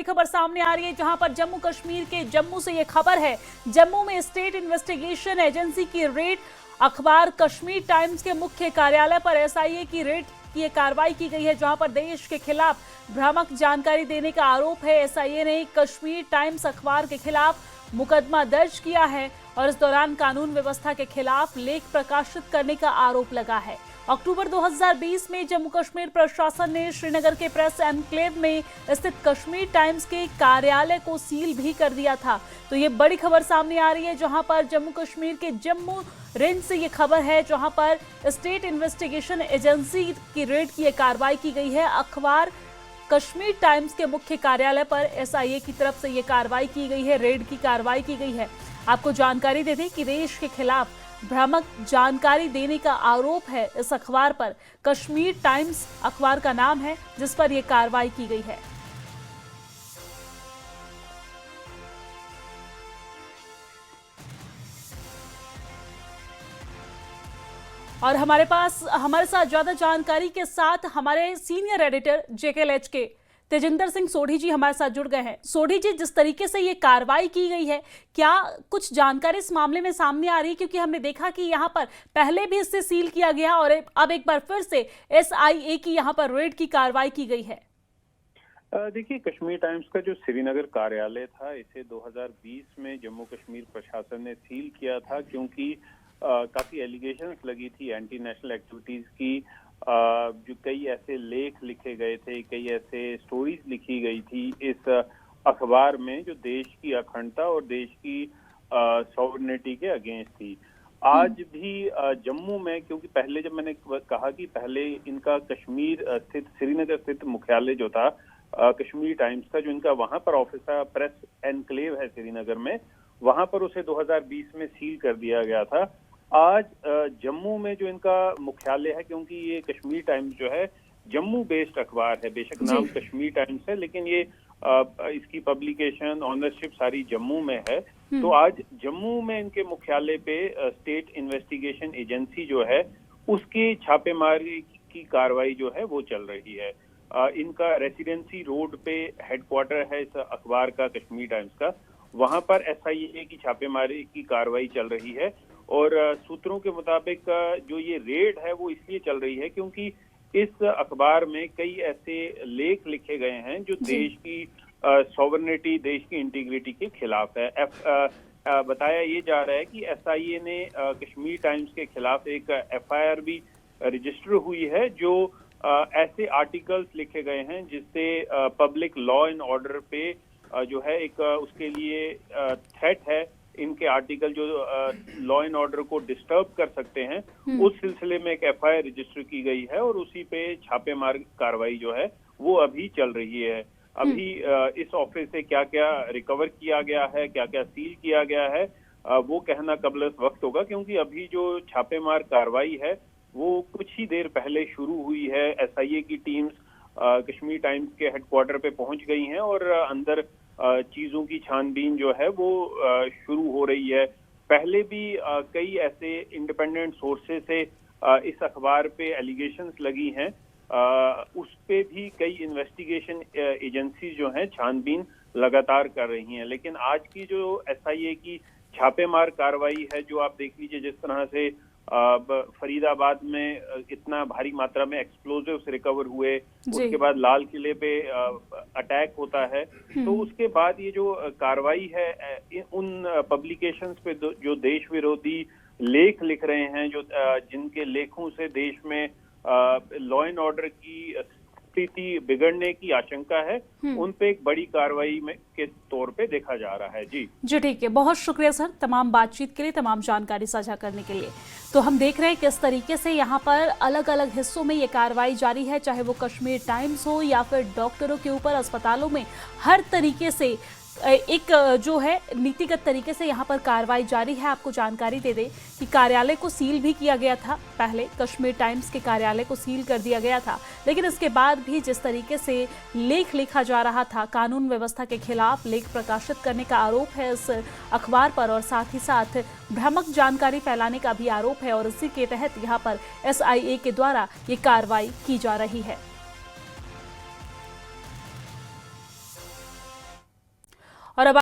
खबर सामने आ रही है, जहां पर जम्मू कश्मीर के जम्मू से ये खबर है। जम्मू में स्टेट इन्वेस्टिगेशन एजेंसी की रेड। अखबार कश्मीर टाइम्स के मुख्य कार्यालय पर एसआईए की रेड की ये कार्रवाई की गई है, जहां पर देश के खिलाफ भ्रामक जानकारी देने का आरोप है। एसआईए ने कश्मीर टाइम्स अखबार के खिलाफ मुकदमा दर्ज किया है और इस दौरान कानून व्यवस्था के खिलाफ लेख प्रकाशित करने का आरोप लगा है। अक्टूबर 2020 में जम्मू कश्मीर प्रशासन ने श्रीनगर के प्रेस एनक्लेव में स्थित कश्मीर टाइम्स के कार्यालय को सील भी कर दिया था। तो ये बड़ी खबर सामने आ रही है, जहां पर जम्मू कश्मीर के जम्मू रेंज से ये खबर है, जहां पर स्टेट इन्वेस्टिगेशन एजेंसी की रेड की कार्रवाई की गई है। अखबार कश्मीर टाइम्स के मुख्य कार्यालय पर एसआईए की तरफ से ये कार्रवाई की गई है, रेड की कार्रवाई की गई है। आपको जानकारी दे दें कि देश के खिलाफ भ्रामक जानकारी देने का आरोप है इस अखबार पर। कश्मीर टाइम्स अखबार का नाम है जिस पर यह कार्रवाई की गई है। और हमारे साथ ज्यादा जानकारी के साथ हमारे सीनियर एडिटर जेकेएलएच के तेजिंदर सिंह सोढ़ी जी हमारे साथ जुड़ गए हैं। सोढ़ी जी, जिस तरीके से ये कार्रवाई की गई है, क्या कुछ जानकारी इस मामले में सामने आ रही है? क्योंकि हमने देखा कि यहाँ पर पहले भी इससे सील किया गया और अब एक बार फिर से एसआईए की यहाँ पर रेड की कार्रवाई की गई है। देखिए, कश्मीर टाइम्स का जो श्रीनगर कार्यालय था, इसे 2020 में जम्मू कश्मीर प्रशासन ने सील किया था, क्योंकि काफी एलिगेशंस लगी थी एंटी नेशनल एक्टिविटीज की। जो कई ऐसे लेख लिखे गए थे, कई ऐसे स्टोरीज लिखी गई थी इस अखबार में जो देश की अखंडता और देश की सॉवरेनिटी के अगेंस्ट थी। आज भी जम्मू में, क्योंकि पहले जब मैंने कहा कि पहले इनका कश्मीर स्थित श्रीनगर स्थित मुख्यालय जो था कश्मीर टाइम्स का, जो इनका वहां पर ऑफिस था, प्रेस एनक्लेव है श्रीनगर में, वहां पर उसे 2020 में सील कर दिया गया था। आज जम्मू में जो इनका मुख्यालय है, क्योंकि ये कश्मीर टाइम्स जो है जम्मू बेस्ड अखबार है, बेशक नाम कश्मीर टाइम्स है, लेकिन ये इसकी पब्लिकेशन ऑनरशिप सारी जम्मू में है। तो आज जम्मू में इनके मुख्यालय पे स्टेट इन्वेस्टिगेशन एजेंसी जो है उसकी छापेमारी की कार्रवाई जो है वो चल रही है। इनका रेसिडेंसी रोड पे हेडक्वार्टर है इस अखबार का, कश्मीर टाइम्स का। वहां पर एसआईए की छापेमारी की कार्रवाई चल रही है और सूत्रों के मुताबिक जो ये रेड है वो इसलिए चल रही है क्योंकि इस अखबार में कई ऐसे लेख लिखे गए हैं जो देश की सॉवरेनिटी, देश की इंटीग्रिटी के खिलाफ है। बताया ये जा रहा है कि एसआईए ने कश्मीर टाइम्स के खिलाफ एक एफआईआर भी रजिस्टर हुई है, जो ऐसे आर्टिकल्स लिखे गए हैं जिससे पब्लिक लॉ एंड ऑर्डर पे जो है एक उसके लिए थ्रेट है। इनके आर्टिकल जो लॉ एंड ऑर्डर को डिस्टर्ब कर सकते हैं, उस सिलसिले में एक एफआईआर रजिस्टर की गई है और उसी पे छापेमार कार्रवाई जो है वो अभी चल रही है। अभी इस ऑफिस से क्या क्या रिकवर किया गया है, क्या क्या सील किया गया है, वो कहना कबल वक्त होगा, क्योंकि अभी जो छापेमार कार्रवाई है वो कुछ ही देर पहले शुरू हुई है। एसआईए की टीम्स कश्मीर टाइम्स के हेडक्वार्टर पे पहुंच गई हैं और अंदर चीजों की छानबीन जो है वो शुरू हो रही है। पहले भी कई ऐसे इंडिपेंडेंट सोर्सेस से इस अखबार पे एलिगेशंस लगी हैं, उस पे भी कई इन्वेस्टिगेशन एजेंसी जो हैं छानबीन लगातार कर रही हैं। लेकिन आज की जो एसआईए की छापेमार कार्रवाई है, जो आप देख लीजिए जिस तरह से फरीदाबाद में इतना भारी मात्रा में एक्सप्लोजिव्स रिकवर हुए, उसके बाद लाल किले पे अटैक होता है, तो उसके बाद ये जो कार्रवाई है उन पब्लिकेशंस पे जो देश विरोधी लेख लिख रहे हैं, जो जिनके लेखों से देश में लॉ एंड ऑर्डर की स्थिति बिगड़ने की आशंका है, उन पे एक बड़ी कार्रवाई में के तौर पे देखा जा रहा है। जी ठीक है, बहुत शुक्रिया सर तमाम बातचीत के लिए, तमाम जानकारी साझा करने के लिए। तो हम देख रहे हैं किस तरीके से यहाँ पर अलग अलग हिस्सों में ये कार्रवाई जारी है, चाहे वो कश्मीर टाइम्स हो या फिर डॉक्टरों के ऊपर, अस्पतालों में, हर तरीके से एक जो है नीतिगत तरीके से यहाँ पर कार्रवाई जारी है। आपको जानकारी दे दें कि कार्यालय को सील भी किया गया था, पहले कश्मीर टाइम्स के कार्यालय को सील कर दिया गया था, लेकिन इसके बाद भी जिस तरीके से लेख लिखा जा रहा था, कानून व्यवस्था के खिलाफ लेख प्रकाशित करने का आरोप है इस अखबार पर और साथ ही साथ भ्रामक जानकारी फैलाने का भी आरोप है और इसी के तहत यहाँ पर एसआईए के द्वारा ये कार्रवाई की जा रही है। और अब